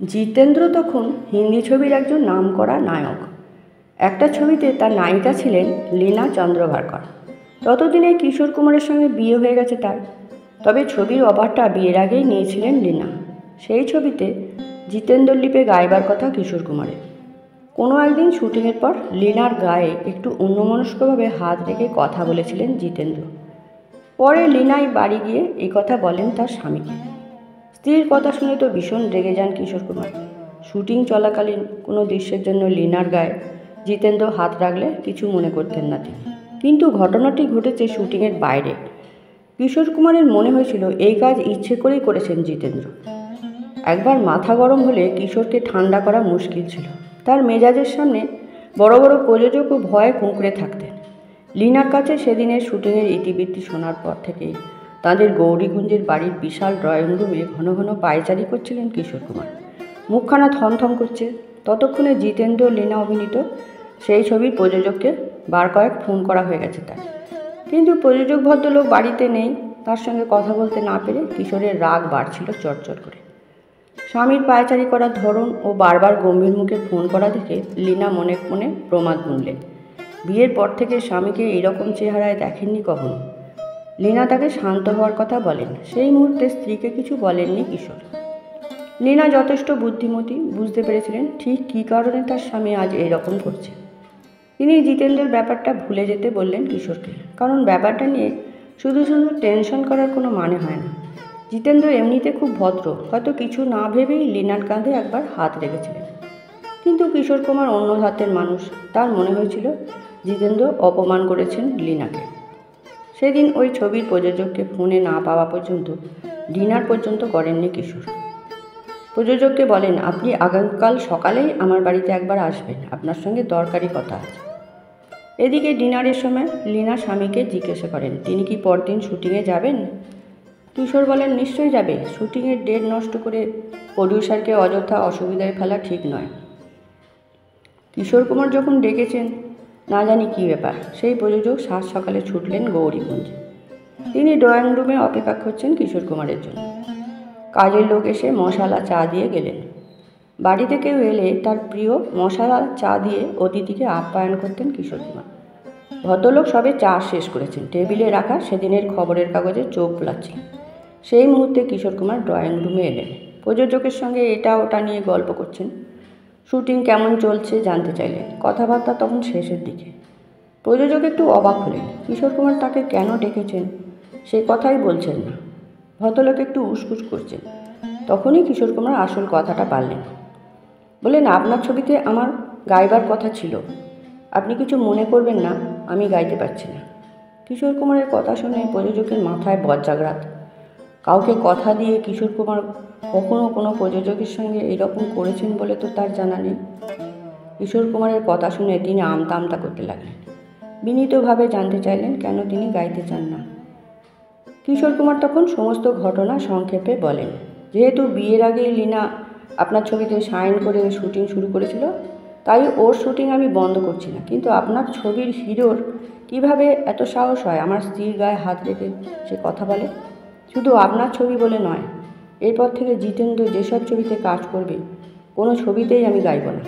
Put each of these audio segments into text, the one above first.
জিতেন্দ্র তখন হিন্দি ছবির একজন নামকরা নায়ক। একটা ছবিতে তার নায়িকা ছিলেন লীনা চন্দ্রভারকর। ততদিনে কিশোর কুমারের সঙ্গে বিয়ে হয়ে গেছে তার। তবে ছবির অফারটা বিয়ের আগেই নিয়েছিলেন লীনা। সেই ছবিতে জিতেন্দ্র লিপে গাইবার কথা কিশোর কুমারের। কোনো একদিন শুটিংয়ের পর লীনার গায়ে একটু অন্যমনস্কভাবে হাত রেখে কথা বলেছিলেন জিতেন্দ্র। পরে লীনাই বাড়ি গিয়ে এই কথা বলেন তার স্বামীকে। স্ত্রীর কথা শুনে তো ভীষণ রেগে যান কিশোর কুমার। শুটিং চলাকালীন কোনো দৃশ্যের জন্য লীনার গায়ে জিতেন্দ্র হাত রাখলে কিছু মনে করতেন না তিনি। কিন্তু ঘটনাটি ঘটেছে শুটিংয়ের বাইরে। কিশোর কুমারের মনে হয়েছিল এই কাজ ইচ্ছে করেই করেছেন জিতেন্দ্র। একবার মাথা গরম হলে কিশোরকে ঠান্ডা করা মুশকিল ছিল। তার মেজাজের সামনে বড় বড় প্রযোজকও ভয়ে কুঁকড়ে থাকতেন। লীনার কাছে সেদিনের শুটিংয়ের ইতিবৃত্তি শোনার পর থেকেই তাঁদের গৌরীকুঞ্জের বাড়ির বিশাল ড্রয়িং রুমে ঘন ঘন পায়চারি করছিলেন কিশোর কুমার। মুখখানা থমথম করছে। ততক্ষণে জিতেন্দ্র লীনা অভিনীত সেই ছবির প্রযোজককে বার কয়েক ফোন করা হয়ে গেছে তার। কিন্তু প্রযোজক ভদ্রলোক বাড়িতে নেই। তার সঙ্গে কথা বলতে না পেরে কিশোরের রাগ বাড়ছিল চটচট করে। স্বামীর পায়চারি করার ধরন ও বারবার গম্ভীর মুখে ফোন করা দেখে লীনা মনে মনে প্রমাদ গুনলেন। বিয়ের পর থেকে স্বামীকে এইরকম চেহারায় দেখেননি কখনো। লীনা তাকে শান্ত হওয়ার কথা বলেন। সেই মুহূর্তে স্ত্রীকে কিছু বলেননি কিশোর। লীনা যথেষ্ট বুদ্ধিমতী, বুঝতে পেরেছিলেন ঠিক কী কারণে তার স্বামী আজ এইরকম করছে। তিনি জিতেন্দ্রের ব্যাপারটা ভুলে যেতে বললেন কিশোরকে, কারণ ব্যাপারটা নিয়ে শুধু শুধু টেনশন করার কোনো মানে হয় না। জিতেন্দ্র এমনিতে খুব ভদ্র, হয়তো কিছু না ভেবেই লীনার কাঁধে একবার হাত রেখেছিলেন। কিন্তু কিশোর কুমার অন্য ধাতের মানুষ। তার মনে হয়েছিল জিতেন্দ্র অপমান করেছেন লীনাকে। সেদিন ওই ছবির প্রযোজককে ফোনে না পাওয়া পর্যন্ত ডিনার পর্যন্ত করেননি কিশোর। প্রযোজককে বলেন, আপনি আগামীকাল সকালেই আমার বাড়িতে একবার আসবেন, আপনার সঙ্গে দরকারি কথা আছে। এদিকে ডিনারের সময় লীনা স্বামীকে জিজ্ঞাসা করেন, তিনি কি পরদিন শুটিংয়ে যাবেন? কিশোর বলেন, নিশ্চয়ই যাবে। শুটিংয়ের ডেট নষ্ট করে প্রডিউসারকে অযথা অসুবিধায় ফেলা ঠিক নয়। কিশোর কুমার যখন ডেকেছেন না জানি কী ব্যাপার, সেই প্রযোজক সাত সকালে ছুটলেন গৌরীকুঞ্জে। তিনি ড্রয়িং রুমে অপেক্ষা করছেন কিশোর কুমারের জন্য। কাজের লোক এসে মশালা চা দিয়ে গেলেন। বাড়িতে কেউ এলে তার প্রিয় মশালা চা দিয়ে অতিথিকে আপ্যায়ন করতেন কিশোর কুমার। ভদ্রলোক সবে চা শেষ করেছেন। টেবিলে রাখা সেদিনের খবরের কাগজে চোখ বুলাচ্ছেন। সেই মুহূর্তে কিশোর কুমার ড্রয়িং রুমে এলেন। প্রযোজকের সঙ্গে এটা ওটা নিয়ে গল্প করছেন। শুটিং কেমন চলছে জানতে চাইলেন। কথাবার্তা তখন শেষের দিকে। প্রযোজক একটু অবাক হলেন। কিশোর কুমার তাকে কেন ডেকেছেন সে কথাই বলছেন না। ভদ্রলোক একটু উসকুস করছেন। তখনই কিশোর কুমার আসল কথাটা পারলেন। বললেন, আপনার ছবিতে আমার গাইবার কথা ছিল, আপনি কিছু মনে করবেন না, আমি গাইতে পারছি না। কিশোর কুমারের কথা শুনে প্রযোজকের মাথায় বজ্রাঘাত। কাউকে কথা দিয়ে কিশোর কুমার কখনো কোনো প্রযোজকের সঙ্গে এরকম করেছেন বলে তো তার জানা নেই। কিশোর কুমারের কথা শুনে তিনি আমতা আমতা করতে লাগলেন। বিনীতভাবে জানতে চাইলেন কেন তিনি গাইতে চান না। কিশোর কুমার তখন সমস্ত ঘটনা সংক্ষেপে বলেন। যেহেতু বিয়ের আগেই লীনা আপনার ছবিতে সাইন করে শুটিং শুরু করেছিল, তাই ওর শুটিং আমি বন্ধ করছি না। কিন্তু আপনার ছবির হিরোর কিভাবে এত সাহস হয় আমার স্ত্রীর গায়ে হাত রেখে সে কথা বলে? শুধু আপনার ছবি বলে নয়, এরপর থেকে জিতেন্দ্র যেসব ছবিতে কাজ করবে কোনো ছবিতেই আমি গাইব না।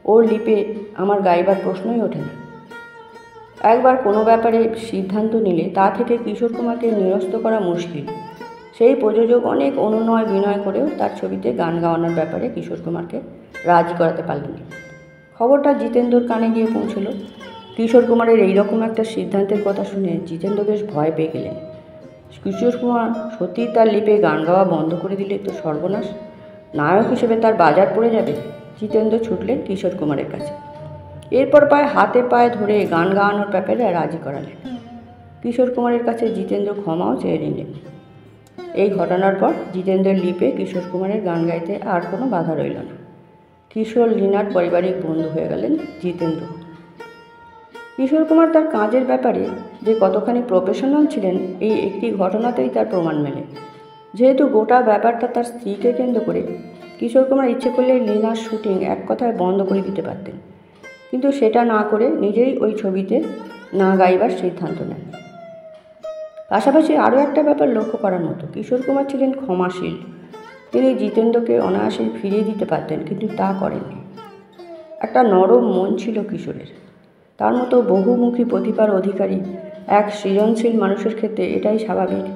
ওর লিপে আমার গাইবার প্রশ্নই ওঠে না। একবার কোনো ব্যাপারে সিদ্ধান্ত নিলে তা থেকে কিশোর কুমারকে নিরস্ত করা মুশকিল। সেই প্রযোজক অনেক অনুনয় বিনয় করেও তার ছবিতে গান গাওয়ানোর ব্যাপারে কিশোর কুমারকে রাজি করাতে পারলেন না। খবরটা জিতেন্দ্রর কানে গিয়ে পৌঁছল। কিশোর কুমারের এইরকম একটা সিদ্ধান্তের কথা শুনে জিতেন্দ্র বেশ ভয় পেয়ে গেলেন। কিশোর কুমার সত্যিই তার লিপে গান গাওয়া বন্ধ করে দিলে তো সর্বনাশ, নায়ক হিসেবে তার বাজার পড়ে যাবে। জিতেন্দ্র ছুটলেন কিশোর কুমারের কাছে। এরপর হাতে পায়ে ধরে গান গাওয়ানোর ব্যাপারে রাজি করালেন। কিশোর কুমারের কাছে জিতেন্দ্র ক্ষমাও চেয়ে নিলেন। এই ঘটনার পর জিতেন্দ্রের লিপে কিশোর কুমারের গান গাইতে আর কোনো বাধা রইল না। কিশোর লীনার পারিবারিক বন্ধু হয়ে গেলেন জিতেন্দ্র। কিশোর কুমার তার কাজের ব্যাপারে যে কতখানি প্রফেশনাল ছিলেন এই একটি ঘটনাতেই তার প্রমাণ মেলে। যেহেতু গোটা ব্যাপারটা তার স্ত্রীকে কেন্দ্র করে, কিশোর কুমার ইচ্ছে করলে লীনার শুটিং এক কথায় বন্ধ করে দিতে পারতেন। কিন্তু সেটা না করে নিজেই ওই ছবিতে না গাইবার সিদ্ধান্ত নেন। পাশাপাশি আরও একটা ব্যাপার লক্ষ্য করার মতো, কিশোর কুমার ছিলেন ক্ষমাশীল। তিনি জিতেন্দ্রকে অনায়াসে ফিরিয়ে দিতে পারতেন, কিন্তু তা করেননি। একটা নরম মন ছিল কিশোরের। তার মতো বহুমুখী প্রতিভার অধিকারী এক সৃজনশীল মানুষের ক্ষেত্রে এটাই স্বাভাবিক।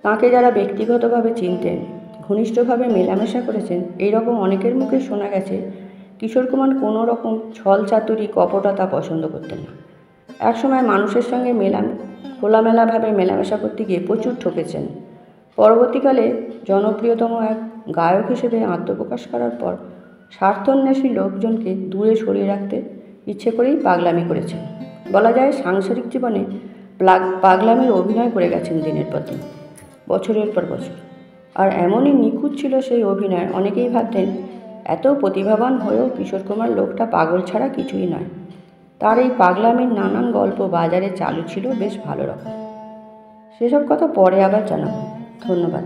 তাঁকে যারা ব্যক্তিগতভাবে চিনতেন, ঘনিষ্ঠভাবে মেলামেশা করেছেন, এইরকম অনেকের মুখে শোনা গেছে কিশোর কুমার কোনো রকম ছল চাতুরি কপটতা পছন্দ করতেন না। একসময় মানুষের সঙ্গে খোলামেলাভাবে মেলামেশা করতে গিয়ে প্রচুর ঠকেছেন। পরবর্তীকালে জনপ্রিয়তম এক গায়ক হিসেবে আত্মপ্রকাশ করার পর স্বার্থন্বেষী লোকজনকে দূরে সরিয়ে রাখতে ইচ্ছে করেই পাগলামি করেছেন। বলা যায় সাংসারিক জীবনে পাগলামির অভিনয় করে গেছেন দিনের পর দিন, বছরের পর বছর। আর এমনই নিখুঁত ছিল সেই অভিনয়, অনেকেই ভাবতেন এত প্রতিভাবান হয়েও কিশোর কুমার লোকটা পাগল ছাড়া কিছুই নয়। তার এই পাগলামির নানান গল্প বাজারে চালু ছিল বেশ ভালো রকম। সেসব কথা পরে আবার জানাবো। ধন্যবাদ।